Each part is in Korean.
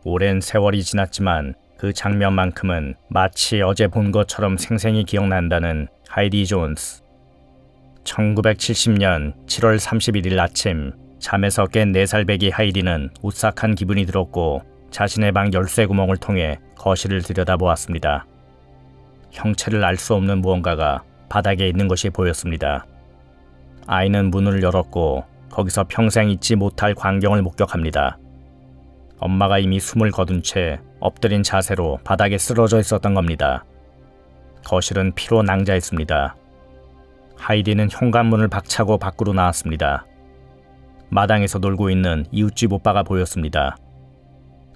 오랜 세월이 지났지만 그 장면만큼은 마치 어제 본 것처럼 생생히 기억난다는 하이디 존스. 1970년 7월 31일 아침, 잠에서 깬 4살 배기 하이디는 오싹한 기분이 들었고 자신의 방 열쇠 구멍을 통해 거실을 들여다보았습니다. 형체를 알 수 없는 무언가가 바닥에 있는 것이 보였습니다. 아이는 문을 열었고 거기서 평생 잊지 못할 광경을 목격합니다. 엄마가 이미 숨을 거둔 채 엎드린 자세로 바닥에 쓰러져 있었던 겁니다. 거실은 피로 낭자했습니다. 하이디는 현관문을 박차고 밖으로 나왔습니다. 마당에서 놀고 있는 이웃집 오빠가 보였습니다.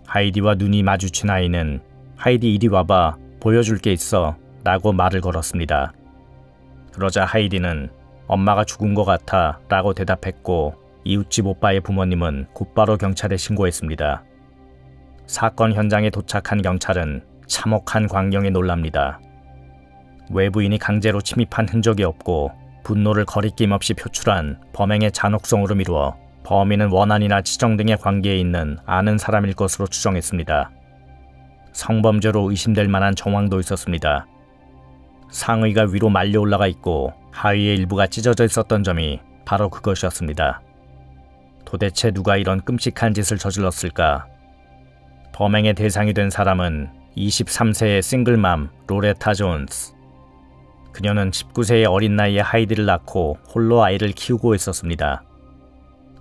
하이디와 눈이 마주친 아이는 "하이디 이리 와봐, 보여줄 게 있어" 라고 말을 걸었습니다. 그러자 하이디는 "엄마가 죽은 것 같아" 라고 대답했고 이웃집 오빠의 부모님은 곧바로 경찰에 신고했습니다. 사건 현장에 도착한 경찰은 참혹한 광경에 놀랍니다. 외부인이 강제로 침입한 흔적이 없고 분노를 거리낌 없이 표출한 범행의 잔혹성으로 미루어 범인은 원한이나 지정 등의 관계에 있는 아는 사람일 것으로 추정했습니다. 성범죄로 의심될 만한 정황도 있었습니다. 상의가 위로 말려 올라가 있고 하의의 일부가 찢어져 있었던 점이 바로 그것이었습니다. 도대체 누가 이런 끔찍한 짓을 저질렀을까? 범행의 대상이 된 사람은 23세의 싱글맘 로레타 존스. 그녀는 19세의 어린 나이에 하이디를 낳고 홀로 아이를 키우고 있었습니다.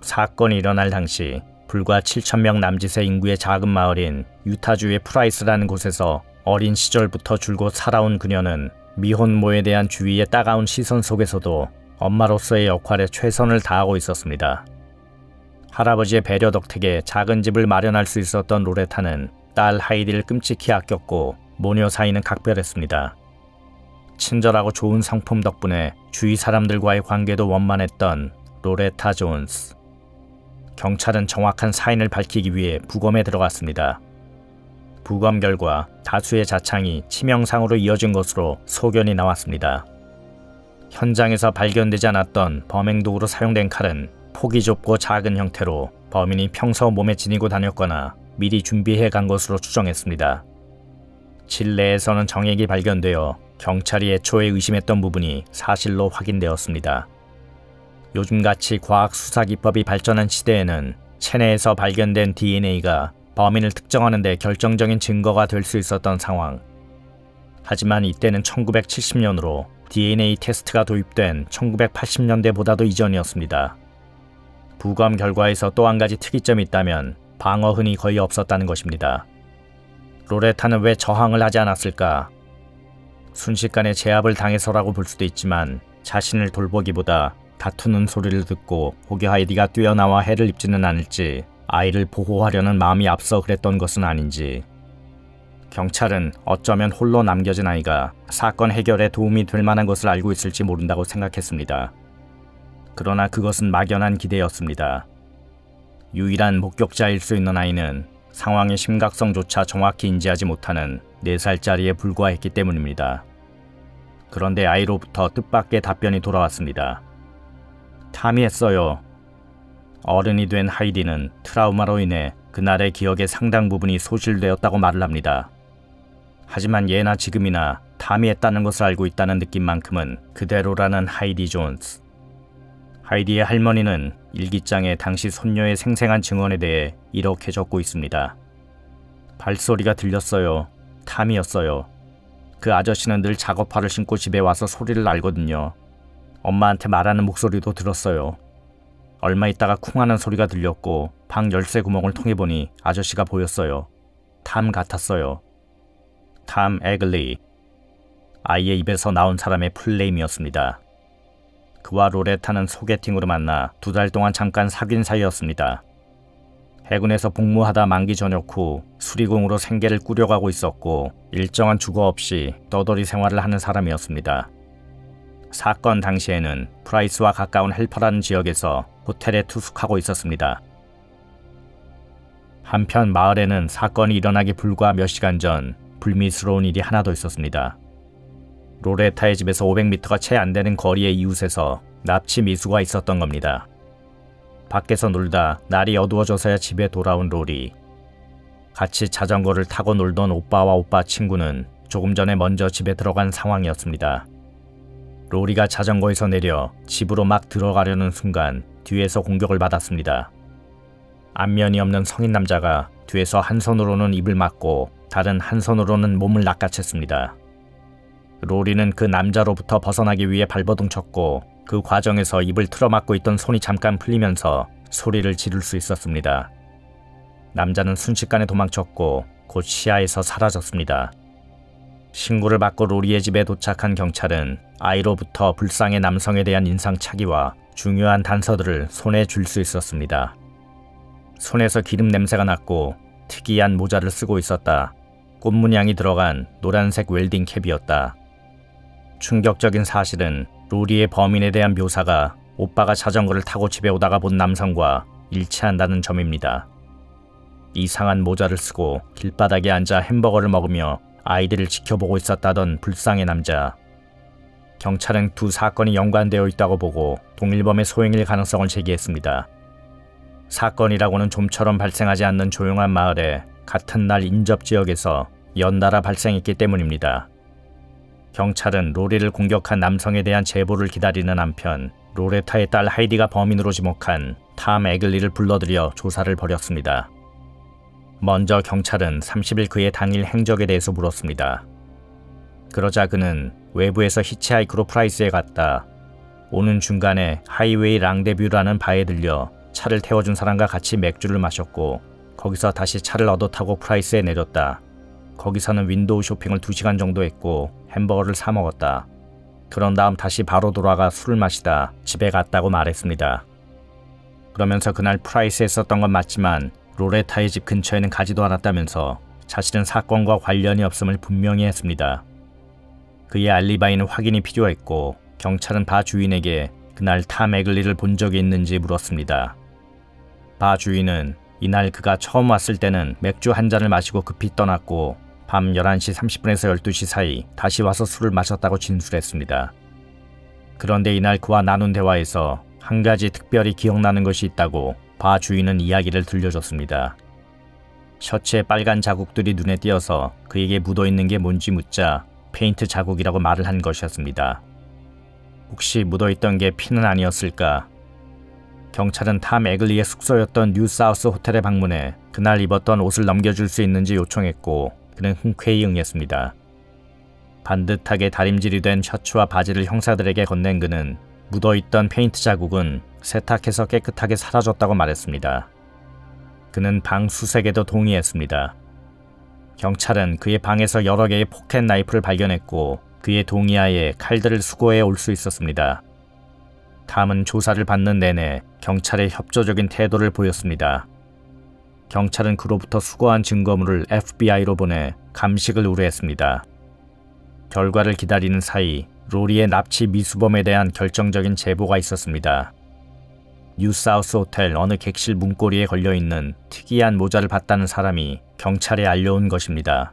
사건이 일어날 당시 불과 7,000명 남짓의 인구의 작은 마을인 유타주의 프라이스라는 곳에서 어린 시절부터 줄곧 살아온 그녀는 미혼모에 대한 주위의 따가운 시선 속에서도 엄마로서의 역할에 최선을 다하고 있었습니다. 할아버지의 배려 덕택에 작은 집을 마련할 수 있었던 로레타는 딸 하이디를 끔찍히 아꼈고 모녀 사이는 각별했습니다. 친절하고 좋은 성품 덕분에 주위 사람들과의 관계도 원만했던 로레타 존스. 경찰은 정확한 사인을 밝히기 위해 부검에 들어갔습니다. 부검 결과 다수의 자창이 치명상으로 이어진 것으로 소견이 나왔습니다. 현장에서 발견되지 않았던 범행 도구로 사용된 칼은 폭이 좁고 작은 형태로 범인이 평소 몸에 지니고 다녔거나 미리 준비해 간 것으로 추정했습니다. 실내에서는 정액이 발견되어 경찰이 애초에 의심했던 부분이 사실로 확인되었습니다. 요즘같이 과학 수사 기법이 발전한 시대에는 체내에서 발견된 DNA가 범인을 특정하는 데 결정적인 증거가 될 수 있었던 상황. 하지만 이때는 1970년으로 DNA 테스트가 도입된 1980년대보다도 이전이었습니다. 부검 결과에서 또 한 가지 특이점이 있다면 방어흔이 거의 없었다는 것입니다. 로레타는 왜 저항을 하지 않았을까? 순식간에 제압을 당해서라고 볼 수도 있지만 자신을 돌보기보다 다투는 소리를 듣고 혹여 하이디가 뛰어나와 해를 입지는 않을지 아이를 보호하려는 마음이 앞서 그랬던 것은 아닌지. 경찰은 어쩌면 홀로 남겨진 아이가 사건 해결에 도움이 될 만한 것을 알고 있을지 모른다고 생각했습니다. 그러나 그것은 막연한 기대였습니다. 유일한 목격자일 수 있는 아이는 상황의 심각성조차 정확히 인지하지 못하는 4살짜리에 불과했기 때문입니다. 그런데 아이로부터 뜻밖의 답변이 돌아왔습니다. 탐이 했어요. 어른이 된 하이디는 트라우마로 인해 그날의 기억의 상당 부분이 소실되었다고 말을 합니다. 하지만 예나 지금이나 탐이 했다는 것을 알고 있다는 느낌만큼은 그대로라는 하이디 존스. 하이디의 할머니는 일기장에 당시 손녀의 생생한 증언에 대해 이렇게 적고 있습니다. 발소리가 들렸어요. 탐이었어요. 그 아저씨는 늘 작업화를 신고 집에 와서 소리를 알거든요. 엄마한테 말하는 목소리도 들었어요. 얼마 있다가 쿵 하는 소리가 들렸고 방 열쇠 구멍을 통해 보니 아저씨가 보였어요. 탐 같았어요. 탐 에글리. 아이의 입에서 나온 사람의 풀네임이었습니다. 그와 로레타는 소개팅으로 만나 2달 동안 잠깐 사귄 사이였습니다. 해군에서 복무하다 만기 전역 후 수리공으로 생계를 꾸려가고 있었고 일정한 주거 없이 떠돌이 생활을 하는 사람이었습니다. 사건 당시에는 프라이스와 가까운 헬퍼라는 지역에서 호텔에 투숙하고 있었습니다. 한편 마을에는 사건이 일어나기 불과 몇 시간 전 불미스러운 일이 하나 더 있었습니다. 로레타의 집에서 500m가 채 안 되는 거리의 이웃에서 납치 미수가 있었던 겁니다. 밖에서 놀다 날이 어두워져서야 집에 돌아온 로리. 같이 자전거를 타고 놀던 오빠와 오빠 친구는 조금 전에 먼저 집에 들어간 상황이었습니다. 로리가 자전거에서 내려 집으로 막 들어가려는 순간 뒤에서 공격을 받았습니다. 안면이 없는 성인 남자가 뒤에서 한 손으로는 입을 막고 다른 한 손으로는 몸을 낚아챘습니다. 로리는 그 남자로부터 벗어나기 위해 발버둥 쳤고 그 과정에서 입을 틀어막고 있던 손이 잠깐 풀리면서 소리를 지를 수 있었습니다. 남자는 순식간에 도망쳤고 곧 시야에서 사라졌습니다. 신고를 받고 로리의 집에 도착한 경찰은 아이로부터 불쌍의 남성에 대한 인상착의와 중요한 단서들을 손에 줄 수 있었습니다. 손에서 기름 냄새가 났고 특이한 모자를 쓰고 있었다. 꽃문양이 들어간 노란색 웰딩 캡이었다. 충격적인 사실은 로리의 범인에 대한 묘사가 오빠가 자전거를 타고 집에 오다가 본 남성과 일치한다는 점입니다. 이상한 모자를 쓰고 길바닥에 앉아 햄버거를 먹으며 아이들을 지켜보고 있었다던 불쌍의 남자. 경찰은 두 사건이 연관되어 있다고 보고 동일범의 소행일 가능성을 제기했습니다. 사건이라고는 좀처럼 발생하지 않는 조용한 마을에 같은 날 인접 지역에서 연달아 발생했기 때문입니다. 경찰은 로리를 공격한 남성에 대한 제보를 기다리는 한편 로레타의 딸 하이디가 범인으로 지목한 탐 에글리를 불러들여 조사를 벌였습니다. 먼저 경찰은 30일 그의 당일 행적에 대해서 물었습니다. 그러자 그는 외부에서 히치하이크로 프라이스에 갔다. 오는 중간에 하이웨이 랑데뷰라는 바에 들려 차를 태워준 사람과 같이 맥주를 마셨고 거기서 다시 차를 얻어 타고 프라이스에 내렸다. 거기서는 윈도우 쇼핑을 2시간 정도 했고 햄버거를 사 먹었다. 그런 다음 다시 바로 돌아가 술을 마시다 집에 갔다고 말했습니다. 그러면서 그날 프라이스에 있었던 건 맞지만 로레타의 집 근처에는 가지도 않았다면서 자신은 사건과 관련이 없음을 분명히 했습니다. 그의 알리바이는 확인이 필요했고 경찰은 바 주인에게 그날 탐 에글리를 본 적이 있는지 물었습니다. 바 주인은 이날 그가 처음 왔을 때는 맥주 한 잔을 마시고 급히 떠났고 밤 11시 30분에서 12시 사이 다시 와서 술을 마셨다고 진술했습니다. 그런데 이날 그와 나눈 대화에서 한 가지 특별히 기억나는 것이 있다고 바 주인은 이야기를 들려줬습니다. 셔츠에 빨간 자국들이 눈에 띄어서 그에게 묻어있는 게 뭔지 묻자 페인트 자국이라고 말을 한 것이었습니다. 혹시 묻어있던 게 피는 아니었을까? 경찰은 탐 에글리의 숙소였던 뉴사우스 호텔에 방문해 그날 입었던 옷을 넘겨줄 수 있는지 요청했고 그는 흔쾌히 응했습니다. 반듯하게 다림질이 된 셔츠와 바지를 형사들에게 건넨 그는 묻어있던 페인트 자국은 세탁해서 깨끗하게 사라졌다고 말했습니다. 그는 방 수색에도 동의했습니다. 경찰은 그의 방에서 여러 개의 포켓 나이프를 발견했고 그의 동의하에 칼들을 수거해 올 수 있었습니다. 탐은 조사를 받는 내내 경찰의 협조적인 태도를 보였습니다. 경찰은 그로부터 수거한 증거물을 FBI로 보내 감식을 의뢰했습니다. 결과를 기다리는 사이 로리의 납치 미수범에 대한 결정적인 제보가 있었습니다. 뉴사우스 호텔 어느 객실 문고리에 걸려있는 특이한 모자를 봤다는 사람이 경찰에 알려온 것입니다.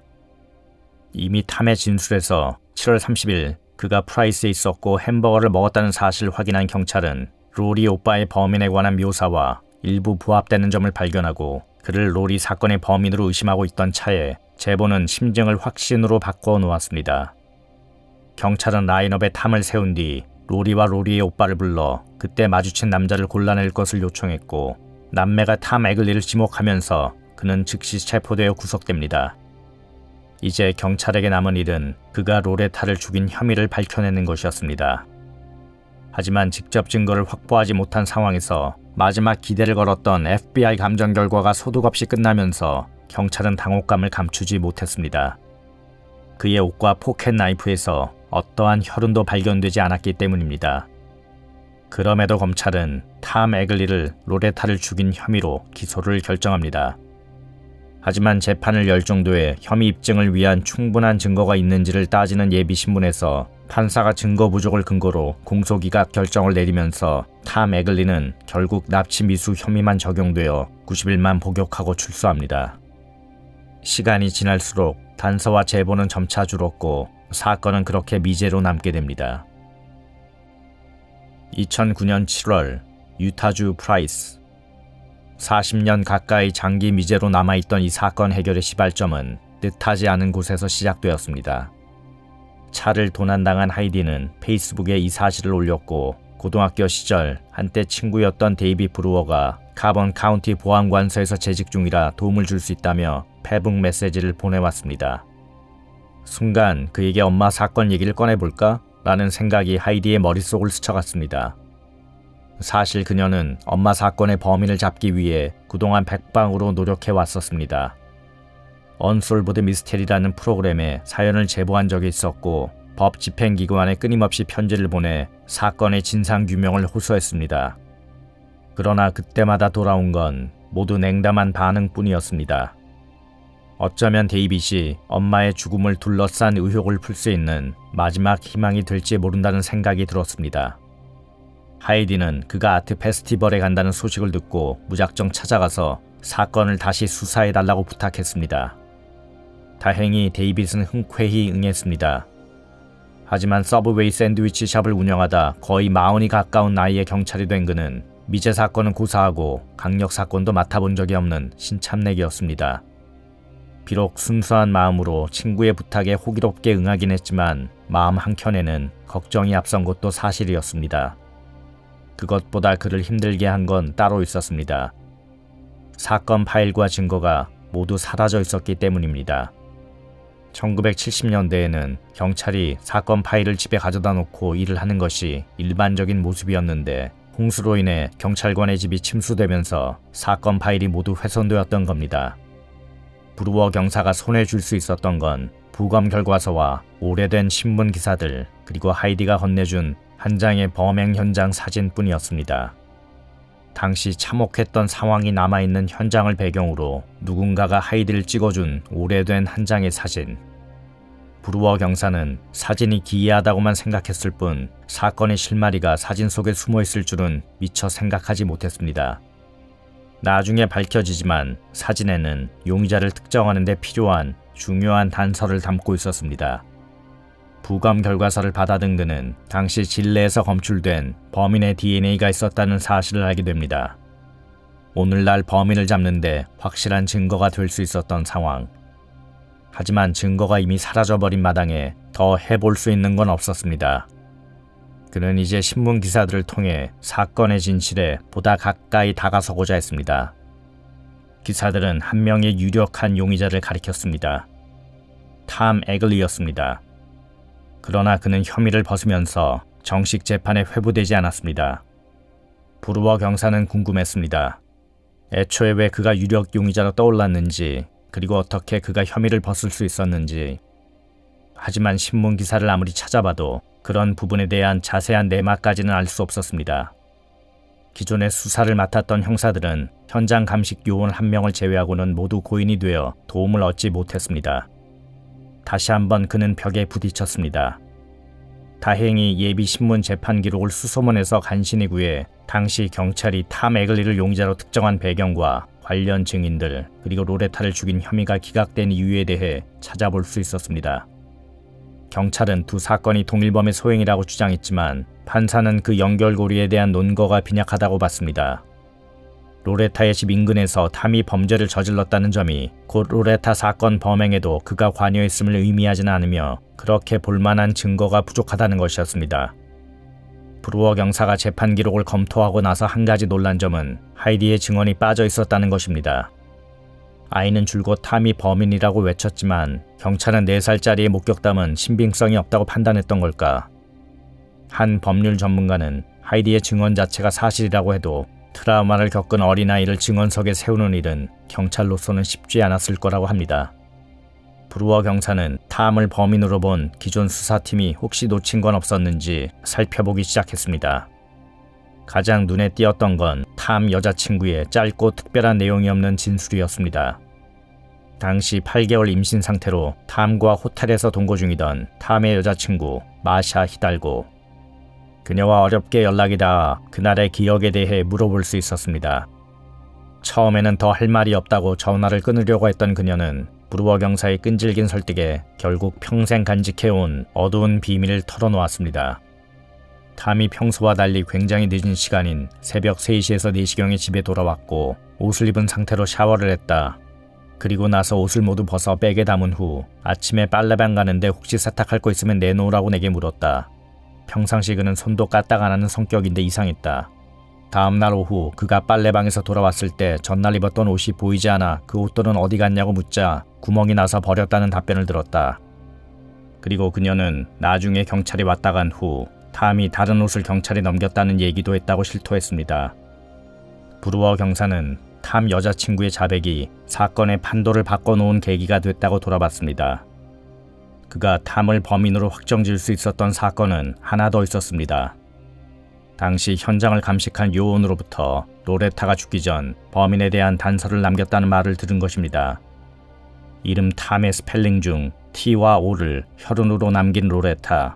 이미 탐의 진술에서 7월 30일 그가 프라이스에 있었고 햄버거를 먹었다는 사실을 확인한 경찰은 로리 오빠의 범인에 관한 묘사와 일부 부합되는 점을 발견하고 그를 로리 사건의 범인으로 의심하고 있던 차에 제보는 심증을 확신으로 바꿔 놓았습니다. 경찰은 라인업에 탐을 세운 뒤 로리와 로리의 오빠를 불러 그때 마주친 남자를 골라낼 것을 요청했고 남매가 탐 에글리를 지목하면서 그는 즉시 체포되어 구속됩니다. 이제 경찰에게 남은 일은 그가 로레타를 죽인 혐의를 밝혀내는 것이었습니다. 하지만 직접 증거를 확보하지 못한 상황에서 마지막 기대를 걸었던 FBI 감정 결과가 소득 없이 끝나면서 경찰은 당혹감을 감추지 못했습니다. 그의 옷과 포켓 나이프에서 어떠한 혈흔도 발견되지 않았기 때문입니다. 그럼에도 검찰은 탐 에글리를 로레타를 죽인 혐의로 기소를 결정합니다. 하지만 재판을 열 정도의 혐의 입증을 위한 충분한 증거가 있는지를 따지는 예비신문에서 판사가 증거 부족을 근거로 공소기각 결정을 내리면서 탐 에글리는 결국 납치 미수 혐의만 적용되어 90일만 복역하고 출소합니다. 시간이 지날수록 단서와 제보는 점차 줄었고 사건은 그렇게 미제로 남게 됩니다. 2009년 7월 유타주 프라이스. 40년 가까이 장기 미제로 남아있던 이 사건 해결의 시발점은 뜻하지 않은 곳에서 시작되었습니다. 차를 도난당한 하이디는 페이스북에 이 사실을 올렸고 고등학교 시절 한때 친구였던 데이비 브루어가 카본 카운티 보안관서에서 재직 중이라 도움을 줄 수 있다며 페북 메시지를 보내왔습니다. 순간 그에게 엄마 사건 얘기를 꺼내볼까? 라는 생각이 하이디의 머릿속을 스쳐갔습니다. 사실 그녀는 엄마 사건의 범인을 잡기 위해 그동안 백방으로 노력해 왔었습니다. 언솔브드 미스테리라는 프로그램에 사연을 제보한 적이 있었고 법 집행기관에 끊임없이 편지를 보내 사건의 진상규명을 호소했습니다. 그러나 그때마다 돌아온 건 모두 냉담한 반응뿐이었습니다. 어쩌면 데이빗이 엄마의 죽음을 둘러싼 의혹을 풀 수 있는 마지막 희망이 될지 모른다는 생각이 들었습니다. 하이디는 그가 아트 페스티벌에 간다는 소식을 듣고 무작정 찾아가서 사건을 다시 수사해달라고 부탁했습니다. 다행히 데이빗은 흔쾌히 응했습니다. 하지만 서브웨이 샌드위치 샵을 운영하다 거의 40이 가까운 나이에 경찰이 된 그는 미제 사건은 고사하고 강력 사건도 맡아본 적이 없는 신참내기였습니다. 비록 순수한 마음으로 친구의 부탁에 호기롭게 응하긴 했지만 마음 한켠에는 걱정이 앞선 것도 사실이었습니다. 그것보다 그를 힘들게 한 건 따로 있었습니다. 사건 파일과 증거가 모두 사라져 있었기 때문입니다. 1970년대에는 경찰이 사건 파일을 집에 가져다 놓고 일을 하는 것이 일반적인 모습이었는데 홍수로 인해 경찰관의 집이 침수되면서 사건 파일이 모두 훼손되었던 겁니다. 브루어 경사가 손에 줄 수 있었던 건 부검 결과서와 오래된 신문 기사들 그리고 하이디가 건네준 한 장의 범행 현장 사진뿐이었습니다. 당시 참혹했던 상황이 남아있는 현장을 배경으로 누군가가 하이디를 찍어준 오래된 한 장의 사진. 브루어 경사는 사진이 기이하다고만 생각했을 뿐 사건의 실마리가 사진 속에 숨어있을 줄은 미처 생각하지 못했습니다. 나중에 밝혀지지만 사진에는 용의자를 특정하는 데 필요한 중요한 단서를 담고 있었습니다. 부검 결과서를 받아든 그는 당시 진례에서 검출된 범인의 DNA가 있었다는 사실을 알게 됩니다. 오늘날 범인을 잡는데 확실한 증거가 될 수 있었던 상황. 하지만 증거가 이미 사라져버린 마당에 더 해볼 수 있는 건 없었습니다. 그는 이제 신문 기사들을 통해 사건의 진실에 보다 가까이 다가서고자 했습니다. 기사들은 한 명의 유력한 용의자를 가리켰습니다. 탐 에글리였습니다. 그러나 그는 혐의를 벗으면서 정식 재판에 회부되지 않았습니다. 브루어 경사는 궁금했습니다. 애초에 왜 그가 유력 용의자로 떠올랐는지 그리고 어떻게 그가 혐의를 벗을 수 있었는지. 하지만 신문 기사를 아무리 찾아봐도 그런 부분에 대한 자세한 내막까지는 알 수 없었습니다. 기존의 수사를 맡았던 형사들은 현장 감식 요원 한 명을 제외하고는 모두 고인이 되어 도움을 얻지 못했습니다. 다시 한번 그는 벽에 부딪혔습니다. 다행히 예비 신문 재판 기록을 수소문해서 간신히 구해 당시 경찰이 탐 에글리를 용의자로 특정한 배경과 관련 증인들 그리고 로레타를 죽인 혐의가 기각된 이유에 대해 찾아볼 수 있었습니다. 경찰은 두 사건이 동일범의 소행이라고 주장했지만 판사는 그 연결고리에 대한 논거가 빈약하다고 봤습니다. 로레타의 집 인근에서 탐이 범죄를 저질렀다는 점이 곧 로레타 사건 범행에도 그가 관여했음을 의미하지는 않으며 그렇게 볼만한 증거가 부족하다는 것이었습니다. 브루어 경사가 재판 기록을 검토하고 나서 한 가지 놀란 점은 하이디의 증언이 빠져 있었다는 것입니다. 아이는 줄곧 탐이 범인이라고 외쳤지만 경찰은 4살짜리의 목격담은 신빙성이 없다고 판단했던 걸까? 한 법률 전문가는 하이디의 증언 자체가 사실이라고 해도 트라우마를 겪은 어린아이를 증언석에 세우는 일은 경찰로서는 쉽지 않았을 거라고 합니다. 브루어 경사는 탐을 범인으로 본 기존 수사팀이 혹시 놓친 건 없었는지 살펴보기 시작했습니다. 가장 눈에 띄었던 건 탐 여자친구의 짧고 특별한 내용이 없는 진술이었습니다. 당시 8개월 임신 상태로 탐과 호텔에서 동거 중이던 탐의 여자친구 마샤 히달고. 그녀와 어렵게 연락이 닿아 그날의 기억에 대해 물어볼 수 있었습니다. 처음에는 더 할 말이 없다고 전화를 끊으려고 했던 그녀는 브루어 경사의 끈질긴 설득에 결국 평생 간직해온 어두운 비밀을 털어놓았습니다. 탐이 평소와 달리 굉장히 늦은 시간인 새벽 3시에서 4시경에 집에 돌아왔고 옷을 입은 상태로 샤워를 했다. 그리고 나서 옷을 모두 벗어 백에 담은 후 아침에 빨래방 가는데 혹시 세탁할 거 있으면 내놓으라고 내게 물었다. 평상시 그는 손도 까딱 안 하는 성격인데 이상했다. 다음날 오후 그가 빨래방에서 돌아왔을 때 전날 입었던 옷이 보이지 않아 그 옷들은 어디 갔냐고 묻자 구멍이 나서 버렸다는 답변을 들었다. 그리고 그녀는 나중에 경찰이 왔다 간 후 탐이 다른 옷을 경찰에 넘겼다는 얘기도 했다고 실토했습니다. 브루어 경사는 탐 여자친구의 자백이 사건의 판도를 바꿔놓은 계기가 됐다고 돌아봤습니다. 그가 탐을 범인으로 확정지을 수 있었던 사건은 하나 더 있었습니다. 당시 현장을 감식한 요원으로부터 로레타가 죽기 전 범인에 대한 단서를 남겼다는 말을 들은 것입니다. 이름 탐의 스펠링 중 T와 O를 혈흔으로 남긴 로레타.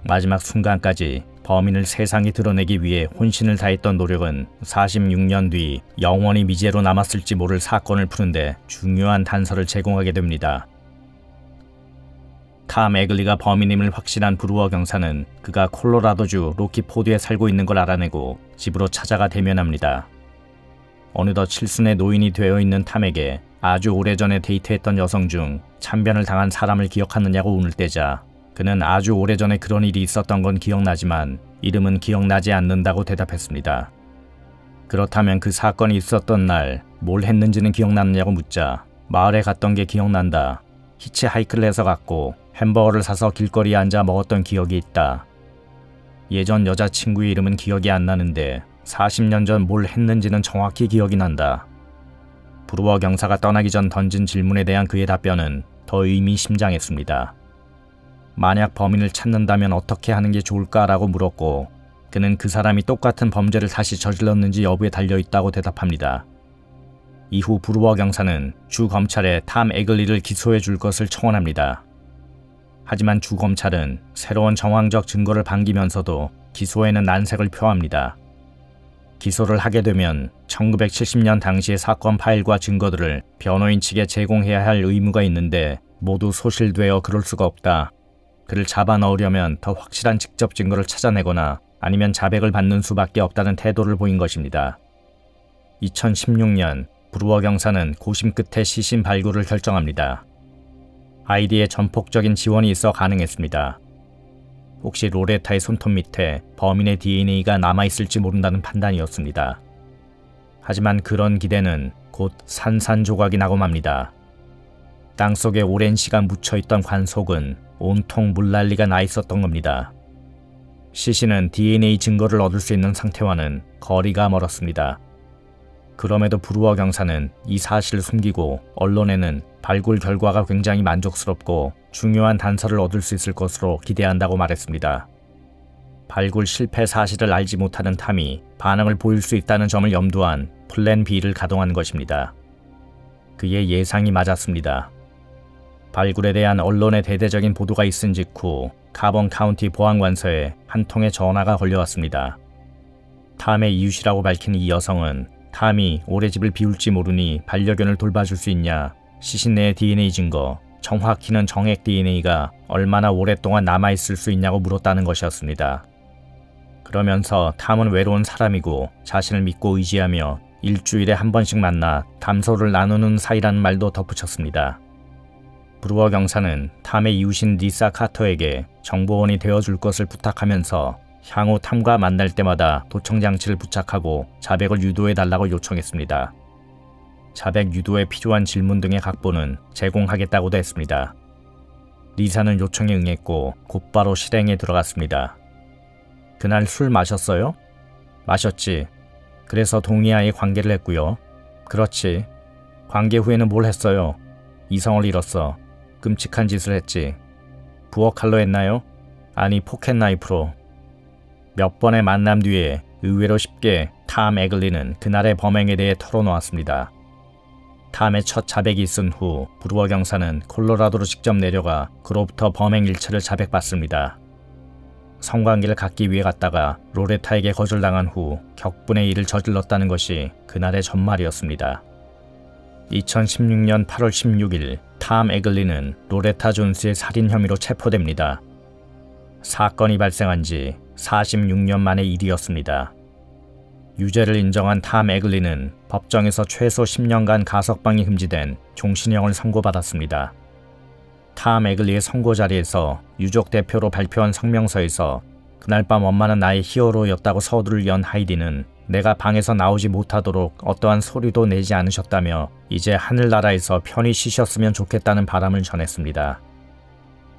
마지막 순간까지 범인을 세상에 드러내기 위해 혼신을 다했던 노력은 46년 뒤 영원히 미제로 남았을지 모를 사건을 푸는데 중요한 단서를 제공하게 됩니다. 탐 에글리가 범인임을 확신한 브루어 경사는 그가 콜로라도주 로키포드에 살고 있는 걸 알아내고 집으로 찾아가 대면합니다. 어느덧 칠순의 노인이 되어 있는 탐에게 아주 오래전에 데이트했던 여성 중 참변을 당한 사람을 기억하느냐고 운을 떼자 그는 아주 오래전에 그런 일이 있었던 건 기억나지만 이름은 기억나지 않는다고 대답했습니다. 그렇다면 그 사건이 있었던 날 뭘 했는지는 기억나느냐고 묻자 마을에 갔던 게 기억난다. 히치하이크를 해서 갔고 햄버거를 사서 길거리에 앉아 먹었던 기억이 있다. 예전 여자친구의 이름은 기억이 안 나는데 40년 전 뭘 했는지는 정확히 기억이 난다. 브루어 경사가 떠나기 전 던진 질문에 대한 그의 답변은 더 의미심장했습니다. 만약 범인을 찾는다면 어떻게 하는 게 좋을까라고 물었고 그는 그 사람이 똑같은 범죄를 다시 저질렀는지 여부에 달려있다고 대답합니다. 이후 브루어 경사는 주 검찰에 탐 에글리를 기소해 줄 것을 청원합니다. 하지만 주 검찰은 새로운 정황적 증거를 반기면서도 기소에는 난색을 표합니다. 기소를 하게 되면 1970년 당시의 사건 파일과 증거들을 변호인 측에 제공해야 할 의무가 있는데 모두 소실되어 그럴 수가 없다. 그를 잡아 넣으려면 더 확실한 직접 증거를 찾아내거나 아니면 자백을 받는 수밖에 없다는 태도를 보인 것입니다. 2016년 브루어 경사는 고심 끝에 시신 발굴을 결정합니다. 아이디의 전폭적인 지원이 있어 가능했습니다. 혹시 로레타의 손톱 밑에 범인의 DNA가 남아있을지 모른다는 판단이었습니다. 하지만 그런 기대는 곧 산산조각이 나고 맙니다. 땅속에 오랜 시간 묻혀있던 관속은 온통 물난리가 나 있었던 겁니다. 시신은 DNA 증거를 얻을 수 있는 상태와는 거리가 멀었습니다. 그럼에도 브루어 경사는 이 사실을 숨기고 언론에는 발굴 결과가 굉장히 만족스럽고 중요한 단서를 얻을 수 있을 것으로 기대한다고 말했습니다. 발굴 실패 사실을 알지 못하는 탐이 반응을 보일 수 있다는 점을 염두한 플랜 B를 가동한 것입니다. 그의 예상이 맞았습니다. 발굴에 대한 언론의 대대적인 보도가 있은 직후 카본 카운티 보안관서에 한 통의 전화가 걸려왔습니다. 탐의 이웃이라고 밝힌 이 여성은 탐이 오래 집을 비울지 모르니 반려견을 돌봐줄 수 있냐, 시신 내의 DNA 증거, 정확히는 정액 DNA가 얼마나 오랫동안 남아있을 수 있냐고 물었다는 것이었습니다. 그러면서 탐은 외로운 사람이고 자신을 믿고 의지하며 일주일에 한 번씩 만나 담소를 나누는 사이라는 말도 덧붙였습니다. 브루어 경사는 탐의 이웃인 리사 카터에게 정보원이 되어줄 것을 부탁하면서 향후 탐과 만날 때마다 도청장치를 부착하고 자백을 유도해달라고 요청했습니다. 자백 유도에 필요한 질문 등의 각본은 제공하겠다고도 했습니다. 리사는 요청에 응했고 곧바로 실행에 들어갔습니다. 그날 술 마셨어요? 마셨지. 그래서 동의하에 관계를 했고요. 그렇지. 관계 후에는 뭘 했어요? 이성을 잃었어. 끔찍한 짓을 했지. 부엌 칼로 했나요? 아니, 포켓 나이프로. 몇 번의 만남 뒤에 의외로 쉽게 탐 에글리는 그날의 범행에 대해 털어놓았습니다. 탐의 첫 자백이 있은 후 브루어 경사는 콜로라도로 직접 내려가 그로부터 범행 일처를 자백받습니다. 성관계를 갖기 위해 갔다가 로레타에게 거절당한 후 격분의 일을 저질렀다는 것이 그날의 전말이었습니다. 2016년 8월 16일 탐 에글리는 로레타 존스의 살인 혐의로 체포됩니다. 사건이 발생한 지 46년 만의 일이었습니다. 유죄를 인정한 탐 에글리는 법정에서 최소 10년간 가석방이 금지된 종신형을 선고받았습니다. 탐 에글리의 선고 자리에서 유족 대표로 발표한 성명서에서 그날 밤 엄마는 나의 히어로였다고 서두를 연 하이디는 내가 방에서 나오지 못하도록 어떠한 소리도 내지 않으셨다며 이제 하늘나라에서 편히 쉬셨으면 좋겠다는 바람을 전했습니다.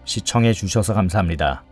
시청해 주셔서 감사합니다.